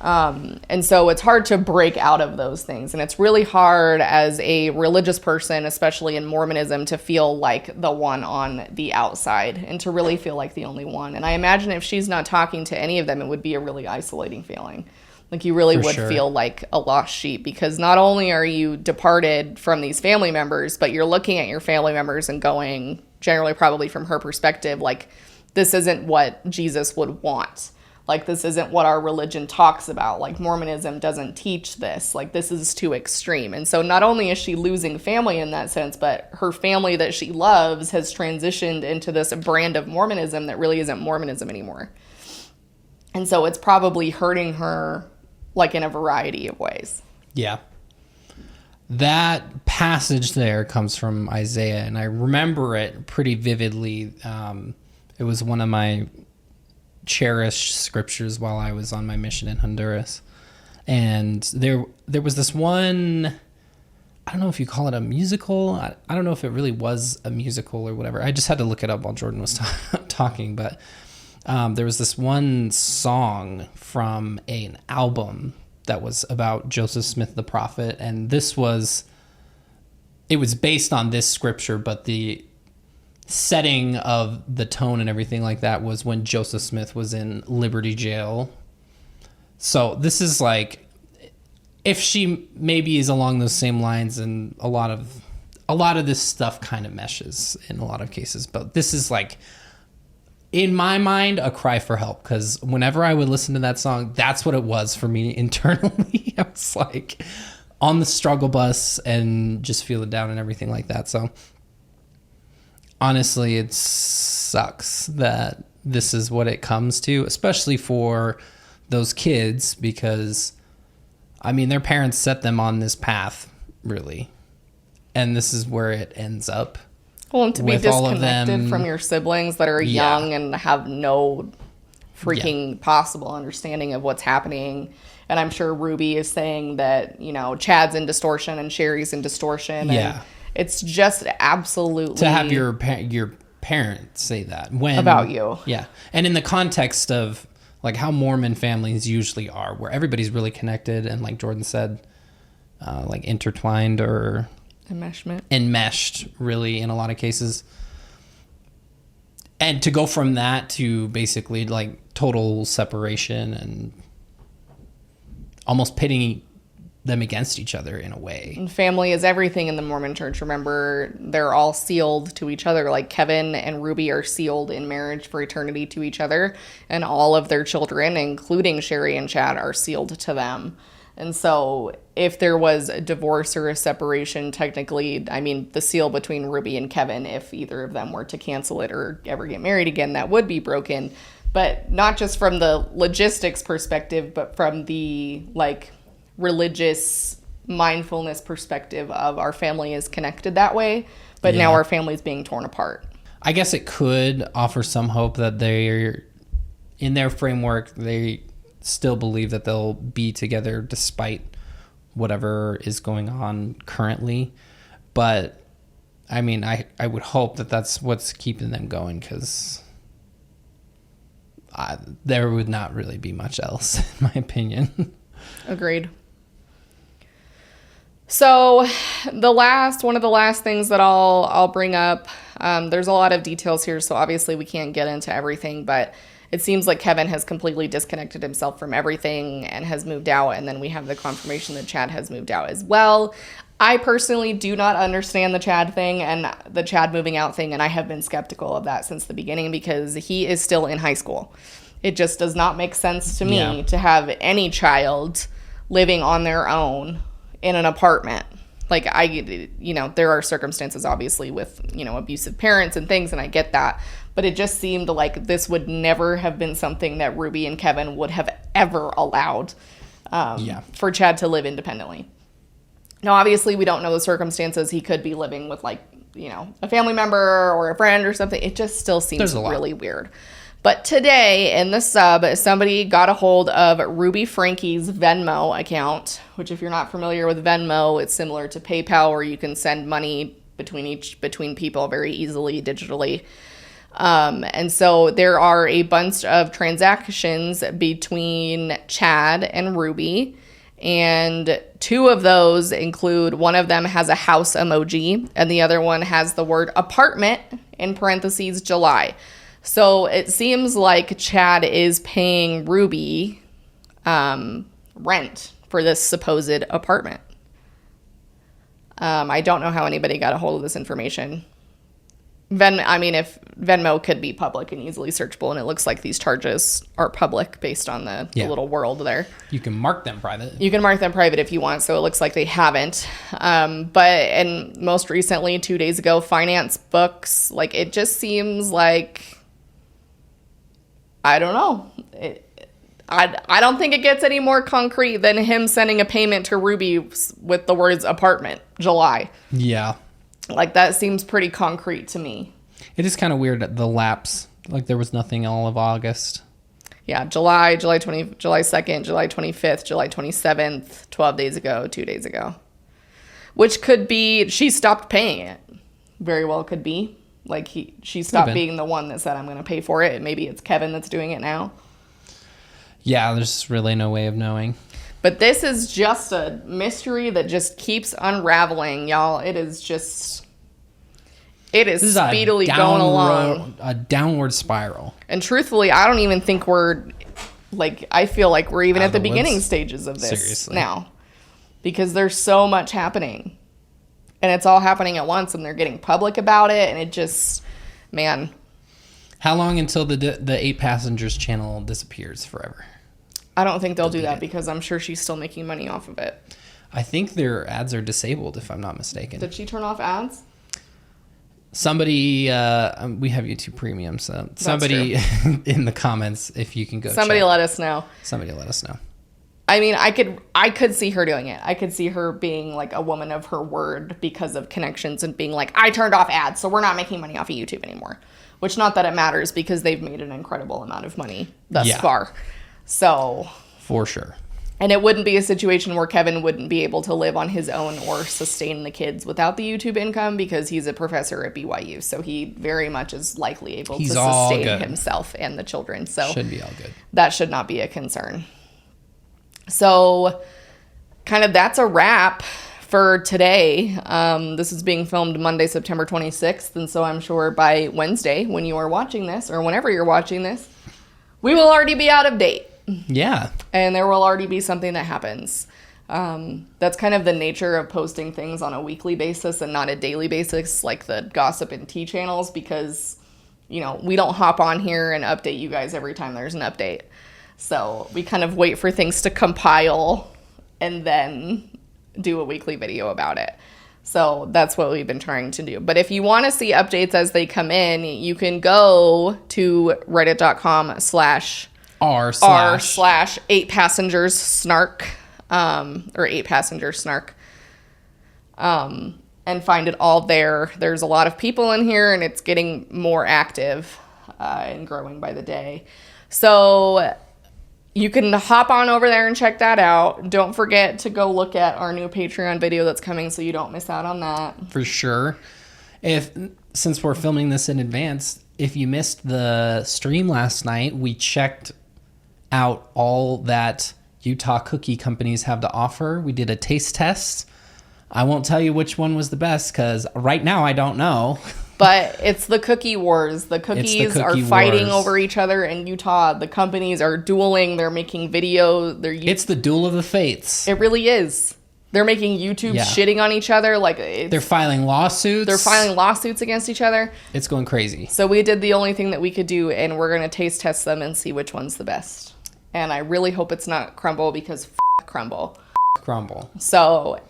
And so it's hard to break out of those things. And it's really hard as a religious person, especially in Mormonism, to feel like the one on the outside and to really feel like the only one. And I imagine if she's not talking to any of them, it would be a really isolating feeling. Like you really would feel like a lost sheep, because not only are you departed from these family members, but you're looking at your family members and going, generally probably from her perspective, like, this isn't what Jesus would want. Like, this isn't what our religion talks about. Like, Mormonism doesn't teach this. Like, this is too extreme. And so not only is she losing family in that sense, but her family that she loves has transitioned into this brand of Mormonism that really isn't Mormonism anymore. And so it's probably hurting her, like, in a variety of ways. Yeah. That passage there comes from Isaiah, and I remember it pretty vividly. It was one of my cherished scriptures while I was on my mission in Honduras. And there was this one, I don't know if you call it a musical. I don't know if it really was a musical or whatever. I just had to look it up while Jordan was talking. But there was this one song from an album that was about Joseph Smith the prophet, and it was based on this scripture, but the setting of the tone and everything like that was when Joseph Smith was in Liberty Jail. So this is like, if she maybe is along those same lines, and a lot of this stuff kind of meshes in a lot of cases, but this is like, in my mind, a cry for help, because whenever I would listen to that song, that's what it was for me internally. I was like on the struggle bus and just feeling down and everything like that. So honestly, it sucks that this is what it comes to, especially for those kids, because I mean, their parents set them on this path, really, and this is where it ends up. Well, and to be with all of disconnected them, from your siblings that are young and have no freaking possible understanding of what's happening. And I'm sure Ruby is saying that, you know, Chad's in distortion and Sherry's in distortion. Yeah. And it's just absolutely... To have your parents say that. About you. Yeah. And in the context of, like, how Mormon families usually are, where everybody's really connected and, like Jordan said, like, intertwined or... enmeshed, really, in a lot of cases. And to go from that to basically like total separation and almost pitting them against each other in a way. And family is everything in the Mormon church. Remember, they're all sealed to each other. Like Kevin and Ruby are sealed in marriage for eternity to each other. And all of their children, including Sherry and Chad, are sealed to them. And so if there was a divorce or a separation, technically, I mean, the seal between Ruby and Kevin, if either of them were to cancel it or ever get married again, that would be broken. But not just from the logistics perspective, but from the, like, religious mindfulness perspective of our family is connected that way, but now our family is being torn apart. I guess it could offer some hope that they're, in their framework, they still believe that they'll be together despite whatever is going on currently. But I mean, I would hope that that's what's keeping them going, because there would not really be much else, in my opinion. Agreed. So one of the last things that I'll bring up, there's a lot of details here, so obviously we can't get into everything, but it seems like Kevin has completely disconnected himself from everything and has moved out, and then we have the confirmation that Chad has moved out as well. I personally do not understand the Chad thing and the Chad moving out thing, and I have been skeptical of that since the beginning because he is still in high school. It just does not make sense to me to have any child living on their own in an apartment. Like, there are circumstances, obviously, with, abusive parents and things, and I get that. But it just seemed like this would never have been something that Ruby and Kevin would have ever allowed for Chad to live independently. Now, obviously, we don't know the circumstances. He could be living with, a family member or a friend or something. It just still seems really weird. But today, in the sub, somebody got a hold of Ruby Frankie's Venmo account, which, if you're not familiar with Venmo, it's similar to PayPal, where you can send money between people very easily digitally. And so there are a bunch of transactions between Chad and Ruby, and two of those include, one of them has a house emoji, and the other one has the word apartment in parentheses July. So it seems like Chad is paying Ruby rent for this supposed apartment. I don't know how anybody got a hold of this information. If Venmo could be public and easily searchable, and it looks like these charges are public based on the little world there. You can mark them private. You can mark them private if you want, so it looks like they haven't. And most recently, 2 days ago, finance books, like, it just seems like, I don't know. I don't think it gets any more concrete than him sending a payment to Ruby with the words apartment, July. Yeah. Like, that seems pretty concrete to me. It is kind of weird, the lapse. Like, there was nothing all of August. Yeah, July 2nd, July 25th, July 27th, 12 days ago, 2 days ago. Which could be, she stopped paying it. Very well could be. Like, she stopped being the one that said, I'm going to pay for it. Maybe it's Kevin that's doing it now. Yeah, there's really no way of knowing. But this is just a mystery that just keeps unraveling, y'all. It is speedily going along. A downward spiral. And truthfully, I don't even think I feel like we're even at the beginning stages of this Seriously. now. Because there's so much happening. And it's all happening at once, and they're getting public about it, and it just, man. How long until the 8 Passengers channel disappears forever? I don't think they'll do that because I'm sure she's still making money off of it. I think their ads are disabled, if I'm not mistaken. Did she turn off ads? Somebody, we have YouTube Premium, so somebody in the comments, if you can go Somebody check. let us know. Somebody let us know. I mean, I could see her doing it. I could see her being like a woman of her word because of Connections and being like, I turned off ads, so we're not making money off of YouTube anymore. Which, not that it matters, because they've made an incredible amount of money thus far. So. For sure. And it wouldn't be a situation where Kevin wouldn't be able to live on his own or sustain the kids without the YouTube income, because he's a professor at BYU. So he very much is likely able to sustain himself and the children. So should be all good. That should not be a concern. So kind of that's a wrap for today. This is being filmed Monday, September 26th. And so I'm sure by Wednesday, when you are watching this, or whenever you're watching this, we will already be out of date. Yeah. And there will already be something that happens. That's kind of the nature of posting things on a weekly basis and not a daily basis, like the gossip and tea channels, because, we don't hop on here and update you guys every time there's an update. So we kind of wait for things to compile and then do a weekly video about it. So that's what we've been trying to do. But if you want to see updates as they come in, you can go to reddit.com/r/8passengers-snark, or 8passengers-snark, and find it all there. There's a lot of people in here, and it's getting more active and growing by the day. So you can hop on over there and check that out. Don't forget to go look at our new Patreon video that's coming so you don't miss out on that. For sure. Since we're filming this in advance, if you missed the stream last night, we checked out all that Utah cookie companies have to offer. We did a taste test. I won't tell you which one was the best because right now I don't know. But it's the cookie wars. The cookies are fighting over each other in Utah. The companies are dueling. They're making video. It's the duel of the fates. It really is. They're making YouTube shitting on each other. They're filing lawsuits. They're filing lawsuits against each other. It's going crazy. So we did the only thing that we could do, and we're going to taste test them and see which one's the best. And I really hope it's not Crumble, because Crumble. Crumble. So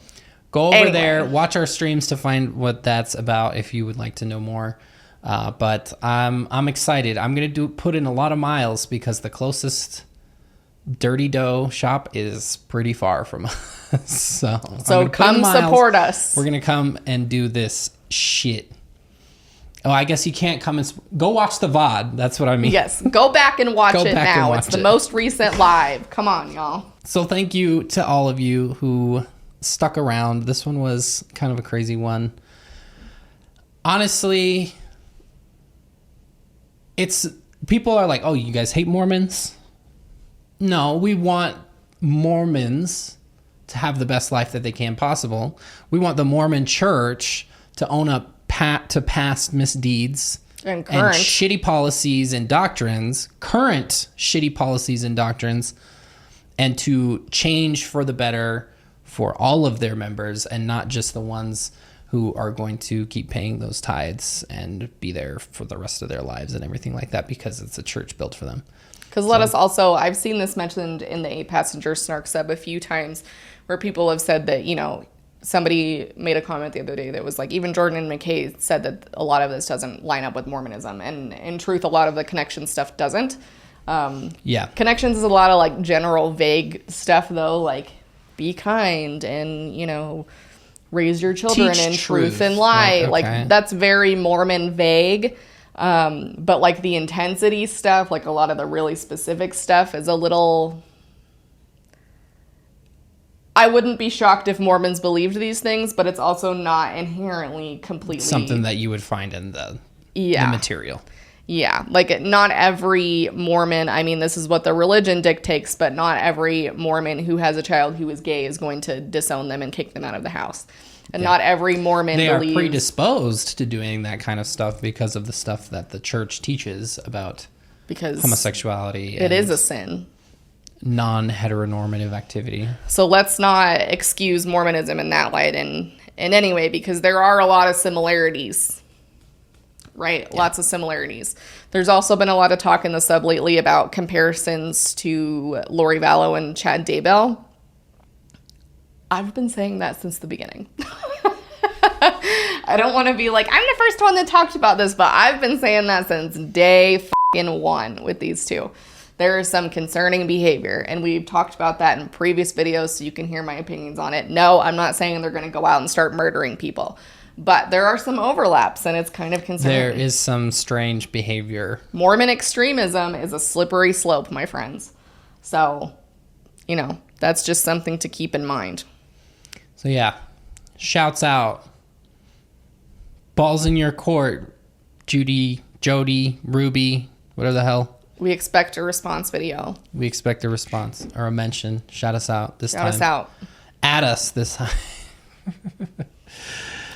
go over there, watch our streams to find what that's about if you would like to know more. But I'm excited. I'm going to put in a lot of miles because the closest Dirty Dough shop is pretty far from us. So come support us. We're going to come and do this shit. Oh, I guess you can't come and... Go watch the VOD. That's what I mean. Yes, go back and watch it now. It's the most recent live. Come on, y'all. So thank you to all of you who stuck around. This one was kind of a crazy one. Honestly, people are like, oh, you guys hate Mormons? No, we want Mormons to have the best life that they can possible. We want the Mormon church to own up to past misdeeds and shitty policies and doctrines, current shitty policies and doctrines, and to change for the better for all of their members and not just the ones who are going to keep paying those tithes and be there for the rest of their lives and everything like that because it's a church built for them. Because let us also, I've seen this mentioned in the 8-passenger snark sub a few times where people have said that, somebody made a comment the other day that was like, even Jordan and McKay said that a lot of this doesn't line up with Mormonism. And in truth, a lot of the Connexions stuff doesn't. Connections is a lot of general vague stuff though, like be kind and, raise your children in truth and lie. That's very Mormon vague. But the intensity stuff, a lot of the really specific stuff is a little... I wouldn't be shocked if Mormons believed these things, but it's also not inherently completely... Something that you would find in the material. Yeah, like not every Mormon, I mean, this is what the religion dictates, but not every Mormon who has a child who is gay is going to disown them and kick them out of the house. And not every Mormon They believes... are predisposed to doing that kind of stuff because of the stuff that the church teaches about homosexuality. It is a sin. Non-heteronormative activity. So let's not excuse Mormonism in that light in any way, because there are a lot of similarities. Right? Yeah. Lots of similarities. There's also been a lot of talk in the sub lately about comparisons to Lori Vallow and Chad Daybell. I've been saying that since the beginning. I don't want to be like, I'm the first one that talked about this, but I've been saying that since day one with these two. There is some concerning behavior, and we've talked about that in previous videos, so you can hear my opinions on it. No, I'm not saying they're going to go out and start murdering people. But there are some overlaps, and it's kind of concerning. There is some strange behavior. Mormon extremism is a slippery slope, my friends. So, that's just something to keep in mind. So, yeah. Shouts out. Balls in your court. Jodi, Ruby, whatever the hell. We expect a response video. We expect a response or a mention. Shout us out this time. Shout us out. Add us this time.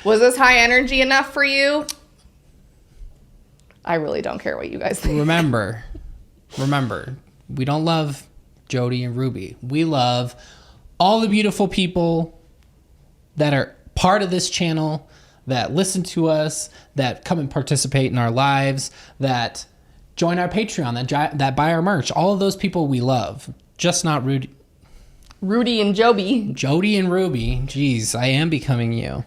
Was this high energy enough for you? I really don't care what you guys think. Remember, we don't love Jodi and Ruby. We love all the beautiful people that are part of this channel, that listen to us, that come and participate in our lives, that join our Patreon, that buy our merch. All of those people we love, just not Rudy and Joby. Jodi and Ruby. Jeez, I am becoming you.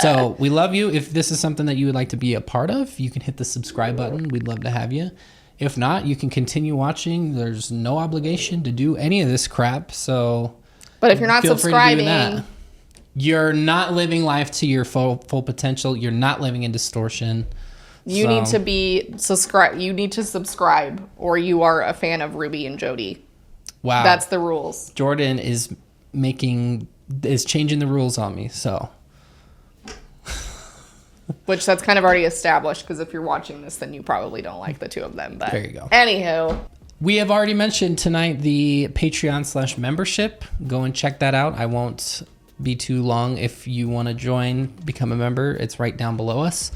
So we love you. If this is something that you would like to be a part of, you can hit the subscribe button. We'd love to have you. If not, you can continue watching. There's no obligation to do any of this crap. So, but if you're not subscribing, you're not living life to your full potential. You're not living in distortion. You need to be subscribe. You need to subscribe, or you are a fan of Ruby and Jodi. Wow, that's the rules. Jordan is changing the rules on me. So. Which that's kind of already established, because if you're watching this, then you probably don't like the two of them. But there you go. Anywho. We have already mentioned tonight the Patreon/membership. Go and check that out. I won't be too long. If you want to join, become a member, it's right down below us.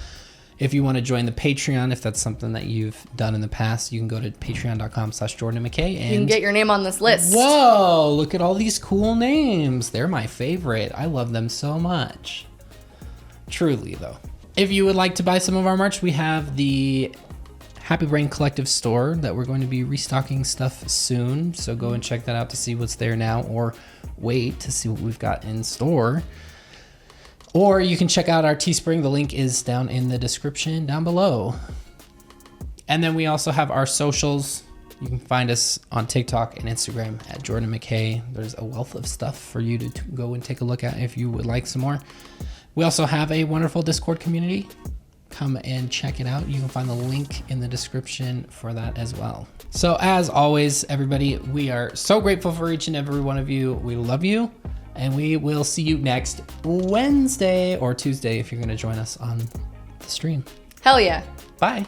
If you want to join the Patreon, if that's something that you've done in the past, you can go to patreon.com/Jordan and McKay. And you can get your name on this list. Whoa, look at all these cool names. They're my favorite. I love them so much. Truly, though. If you would like to buy some of our merch, we have the Happy Brain Collective store that we're going to be restocking stuff soon. So go and check that out to see what's there now, or wait to see what we've got in store. Or you can check out our Teespring. The link is down in the description down below. And then we also have our socials. You can find us on TikTok and Instagram at Jordan McKay. There's a wealth of stuff for you to go and take a look at if you would like some more. We also have a wonderful Discord community. Come and check it out. You can find the link in the description for that as well. So as always, everybody, we are so grateful for each and every one of you. We love you, and we will see you next Wednesday or Tuesday if you're going to join us on the stream. Hell yeah. Bye.